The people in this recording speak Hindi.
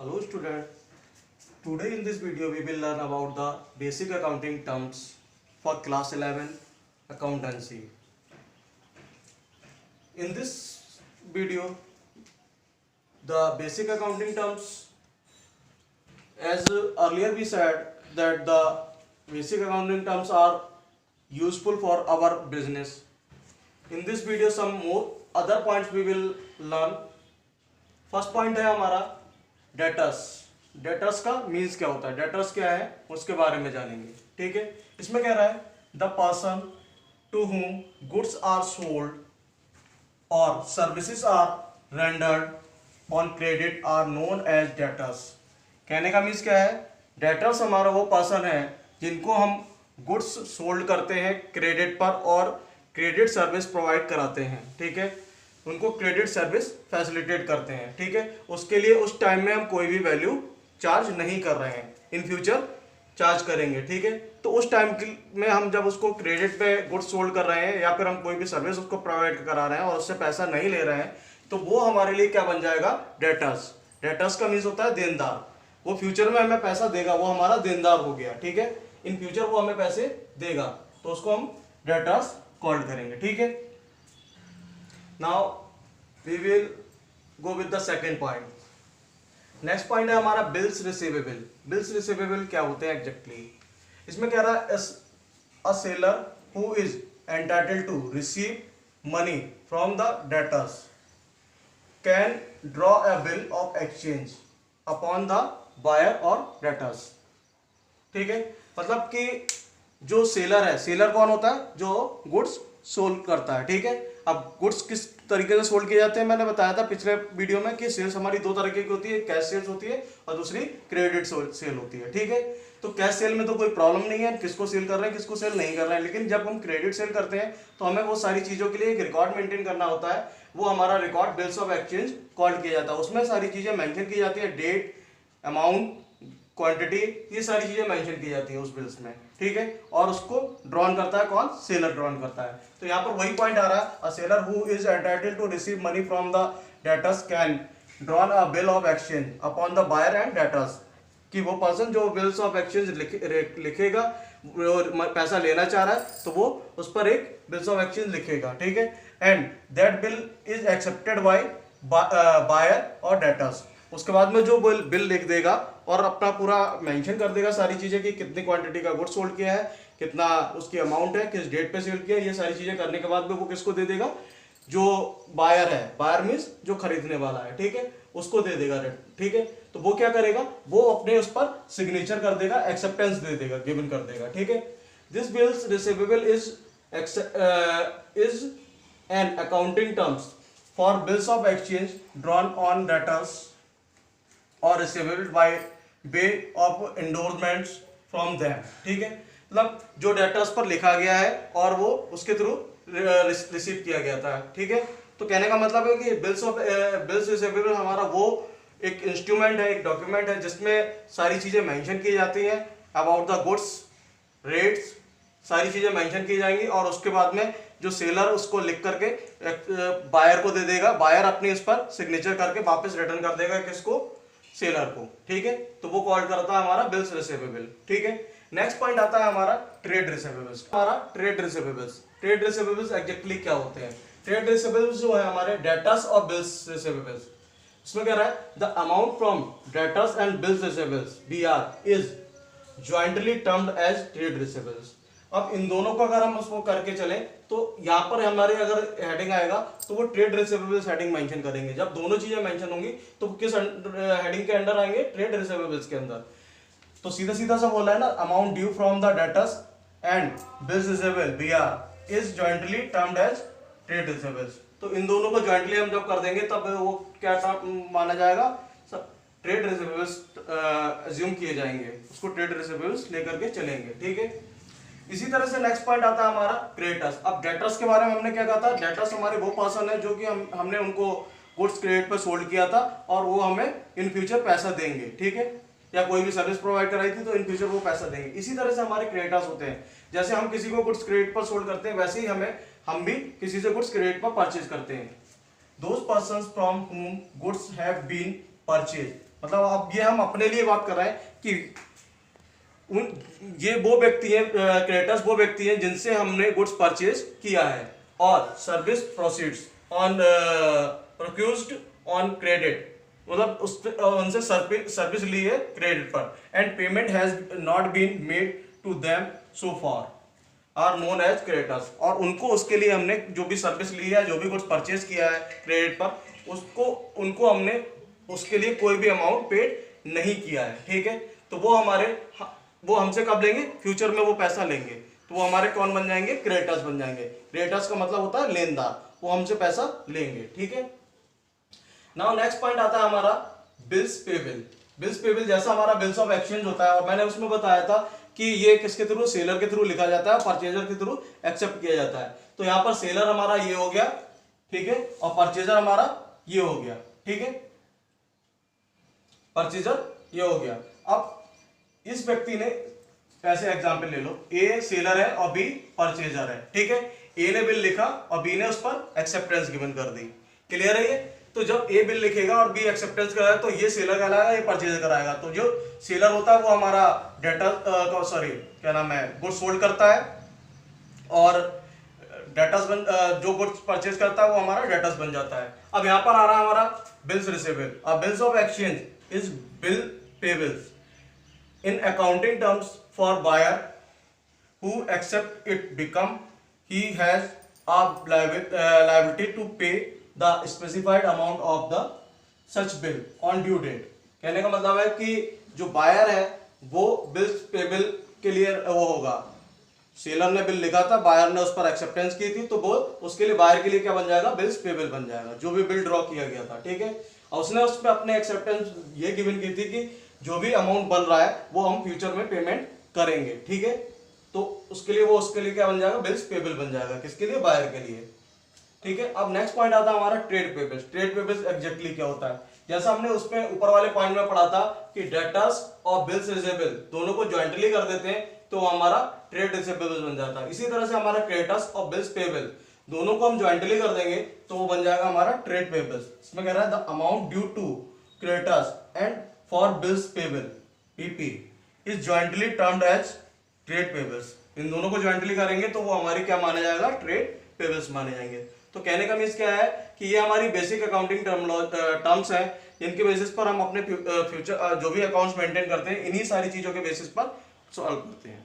Hello student. Today in this video we will learn about the basic accounting terms for class 11 accountancy. In this video the basic accounting terms, as earlier we said that the basic accounting terms are useful for our business. In this video some more other points we will learn. First point है हमारा डेटर्स. डेटर्स का मीन्स क्या होता है, डेटर्स क्या है उसके बारे में जानेंगे. ठीक है, इसमें कह रहा है the person to whom goods are sold और services are rendered on credit are known as debtors. कहने का मीन्स क्या है, डेटर्स हमारा वो पर्सन है जिनको हम गुड्स सोल्ड करते हैं क्रेडिट पर और क्रेडिट सर्विस प्रोवाइड कराते हैं. ठीक है, उनको क्रेडिट सर्विस फैसिलिटेट करते हैं. ठीक है, उसके लिए उस टाइम में हम कोई भी वैल्यू चार्ज नहीं कर रहे हैं, इन फ्यूचर चार्ज करेंगे. ठीक है, तो उस टाइम में हम जब उसको क्रेडिट पे गुड्स सोल्ड कर रहे हैं या फिर हम कोई भी सर्विस उसको प्रोवाइड करा रहे हैं और उससे पैसा नहीं ले रहे हैं, तो वो हमारे लिए क्या बन जाएगा, डेटर्स. डेटर्स का मीन्स होता है देनदार. वो फ्यूचर में हमें पैसा देगा, वो हमारा देनदार हो गया. ठीक है, इन फ्यूचर वो हमें पैसे देगा, तो उसको हम डेटर्स कॉल्ड करेंगे. ठीक है, now we will go with the second point. Next point है हमारा बिल्स रिसीवेबल. बिल्स रिसीवेबल क्या होते हैं एग्जैक्टली. इसमें कह रहा है a seller who is entitled to receive money from the debtors can draw a bill of exchange upon the buyer और डेटर्स. ठीक है, मतलब कि जो सेलर है, सेलर कौन होता है, जो गुड्स सोल्ड करता है. ठीक है, अब गुड्स किस तरीके से सोल्ड किए जाते हैं, मैंने बताया था पिछले वीडियो में कि सेल्स हमारी दो तरीके की होती है, कैश सेल्स होती है और दूसरी क्रेडिट सेल होती है. ठीक है, तो कैश सेल में तो कोई प्रॉब्लम नहीं है, किसको सेल कर रहे हैं किसको सेल नहीं कर रहे हैं, लेकिन जब हम क्रेडिट सेल करते हैं तो हमें वो सारी चीज़ों के लिए एक रिकॉर्ड मेंटेन करना होता है. वो हमारा record bills of exchange called किया जाता है. उसमें सारी चीज़ें मेंशन की जाती है, डेट, अमाउंट, क्वांटिटी, ये सारी चीजें मेंशन की जाती है उस बिल्स में. ठीक है, और उसको ड्रॉन करता है कौन, सेलर ड्रॉन करता है. तो यहाँ पर वही पॉइंट आ रहा है, a seller who is entitled to receive money from the debtors can drawn a bill of exchange upon the buyer and debtors. कि वो पर्सन जो बिल्स ऑफ एक्सचेंज लिखेगा, पैसा लेना चाह रहा है तो वो उस पर एक बिल्स ऑफ एक्सचेंज लिखेगा. ठीक है, and that bill is accepted by buyer और डेटर्स. उसके बाद में जो बिल लिख देगा और अपना पूरा मेंशन कर देगा सारी चीजें कि कितनी क्वांटिटी का गुड्स सोल्ड किया है, कितना उसकी अमाउंट है, किस डेट पे सेल किया है, ये सारी चीजें करने के बाद में वो किसको दे देगा, जो बायर है, बायर मीन्स जो खरीदने वाला है. ठीक है, उसको दे देगा. ठीक है, तो वो क्या करेगा, वो अपने उस पर सिग्नेचर कर देगा, एक्सेप्टेंस दे देगा, गिवन कर देगा. ठीक है, this bills receivable is an accounting terms for bills of exchange drawn on debtors और receivable by way of endorsements from them. ठीक है, मतलब जो डेटर्स पर लिखा गया है और वो उसके थ्रू रिसीव किया गया था. ठीक है, तो कहने का मतलब है कि बिल्स रिसीवेबल हमारा वो एक इंस्ट्रूमेंट है, एक डॉक्यूमेंट है जिसमें सारी चीजें मेंशन की जाती हैं, अबाउट द गुड्स, रेट्स, सारी चीजें मेंशन की जाएंगी और उसके बाद में जो सेलर उसको लिख करके बायर को दे देगा, बायर अपने इस पर सिग्नेचर करके वापस रिटर्न कर देगा किसको, सेलर को. ठीक है, तो वो कॉल करता है हमारा बिल्स रिसीवेबल. ठीक है, नेक्स्ट पॉइंट आता है हमारा ट्रेड रिसीवेबल्स. हमारा ट्रेड रिसीवेबल्स एग्जैक्टली क्या होते हैं. ट्रेड रिसीवेबल्स जो है हमारे डेटर्स और बिल्स रिसीवेबल्स. इसमें कह रहा है the amount from debtors and bills receivables BR is jointly termed as trade receivables. अब इन दोनों को अगर हम उसको करके चलें तो यहाँ पर हमारे अगर हेडिंग आएगा तो वो ट्रेड रिसीवेबल्स हेडिंग मेंशन करेंगे. जब दोनों चीजें मेंशन होंगी तो किस हेडिंग के अंडर आएंगे, ट्रेड रिसीवेबल्स के अंदर. तो सीधा सीधा सा बोला है ना, amount due from the debtors and bills receivable BR is jointly termed as trade receivables. तो इन दोनों को जॉइंटली हम जब कर देंगे तब वो क्या माना जाएगा, ट्रेड रिसीवेबल्स अज्यूम किए जाएंगे, उसको ट्रेड रिसीवेबल्स लेकर के चलेंगे. ठीक है, इसी तरह से नेक्स्ट पॉइंट आता है हमारा क्रेडिटर्स. अब डेटर्स के बारे में हमने क्या कहा था, डेटर्स हमारे वो पर्सन है जो कि हमने उनको गुड्स क्रेडिट पर सोल्ड किया था और वो हमें इन फ्यूचर पैसा देंगे. ठीक है, या कोई भी सर्विस प्रोवाइड कराई थी तो इन फ्यूचर वो पैसा देंगे. इसी तरह से हमारे क्रेडिटर्स होते हैं. जैसे हम किसी को गुड्स क्रेडिट पर सोल्ड करते हैं वैसे ही हम भी किसी से गुड्स क्रेडिट पर परचेज करते हैं. दोज पर्संस फ्रॉम हुम गुड्स हैव बीन परचेज, मतलब अब ये हम अपने लिए बात कर रहे हैं कि ये वो व्यक्ति है, क्रेडिटर्स वो व्यक्ति हैं जिनसे हमने गुड्स परचेज किया है, और service proceeds on procured on credit, मतलब उनसे सर्विस ली है क्रेडिट पर, and payment has not been made to them so far are known as creditors. और उनको उसके लिए हमने जो भी सर्विस ली है, जो भी गुड्स परचेज किया है क्रेडिट पर, उनको हमने उसके लिए कोई भी अमाउंट पेड नहीं किया है, ठीक है। तो वो हमसे कब लेंगे, फ्यूचर में वो पैसा लेंगे, तो वो हमारे कौन बन जाएंगे, क्रेडिटर्स बन जाएंगे। क्रेडिटर्स का मतलब होता है लेनदार, वो हमसे पैसा लेंगे, ठीक है। नाउ नेक्स्ट पॉइंट आता है हमारा बिल्स पेबल। बिल्स पेबल जैसा हमारा बिल्स ऑफ एक्सचेंज होता है, और मैंने उसमें बताया था कि ये किसके थ्रू, सेलर के थ्रू लिखा जाता है, परचेजर के थ्रू एक्सेप्ट किया जाता है। तो यहाँ पर सेलर हमारा ये हो गया, ठीक है, और परचेजर हमारा ये हो गया, ठीक है, परचेजर ये हो गया। अब इस व्यक्ति ने, ऐसे एग्जांपल ले लो, ए सेलर है और बी परचेजर है, ठीक है। ए ने बिल लिखा और बी ने उस पर एक्सेप्टेंस गिवन कर दी, क्लियर है ये। तो जब ए बिल लिखेगा और बी एक्सेप्टेंस कराएगा तो ये सेलर कहलाएगा, ये परचेजर कराएगा। तो जो सेलर होता है वो हमारा डेटर क्या नाम है, गुड्स सोल्ड करता है, और डेटर्स जो गुड्स परचेज करता है वो हमारा डेटर्स बन जाता है। अब यहाँ पर आ रहा है हमारा बिल्स रिसीवेबल। अब bills of exchange is bill payables in accounting terms for buyer who accept it become he has a liability to pay the specified amount of the such bill on due date। कहने का मतलब है कि जो बायर है वो बिल्स पेबल के लिए वो होगा, सेलर ने बिल लिखा था, बायर ने उस पर एक्सेप्टेंस की थी, तो वो उसके लिए बायर के लिए क्या बन जाएगा, बिल्स पेबल बन जाएगा, जो भी बिल ड्रॉ किया गया था, ठीक है। और उसने उस पर अपने एक्सेप्टेंस ये गिवन की थी कि जो भी अमाउंट बन रहा है वो हम फ्यूचर में पेमेंट करेंगे, ठीक है। तो उसके लिए क्या बन जाएगा, बिल्स पेबल बन जाएगा, किसके लिए, बायर के लिए, ठीक है। अब नेक्स्ट पॉइंट आता है हमारा trade payables. Trade payables exactly क्या होता है, जैसा हमने उसमें ऊपर वाले पॉइंट में पढ़ा था कि डेटर्स और बिल्स रिसीवेबल दोनों को ज्वाइंटली कर देते हैं तो हमारा ट्रेड रिसीवेबल्स बन जाता है। इसी तरह से हमारा क्रेडिटर्स और बिल्स पेबल दोनों को हम ज्वाइंटली कर देंगे तो वो बन जाएगा हमारा ट्रेड पेबल्स। इसमें कह रहा है the amount due to creditors and for bills payable PP is jointly termed as trade payables. इन दोनों को ज्वाइंटली करेंगे तो वो हमारी क्या माने जाएगा, ट्रेड पेबल्स माने जाएंगे। तो कहने का मीन्स क्या है कि ये हमारी बेसिक अकाउंटिंग टर्म्स हैं, इनके बेसिस पर हम अपने फ्यूचर जो भी अकाउंट्स मेंटेन करते हैं इन्हीं सारी चीजों के बेसिस पर सॉल्व करते हैं।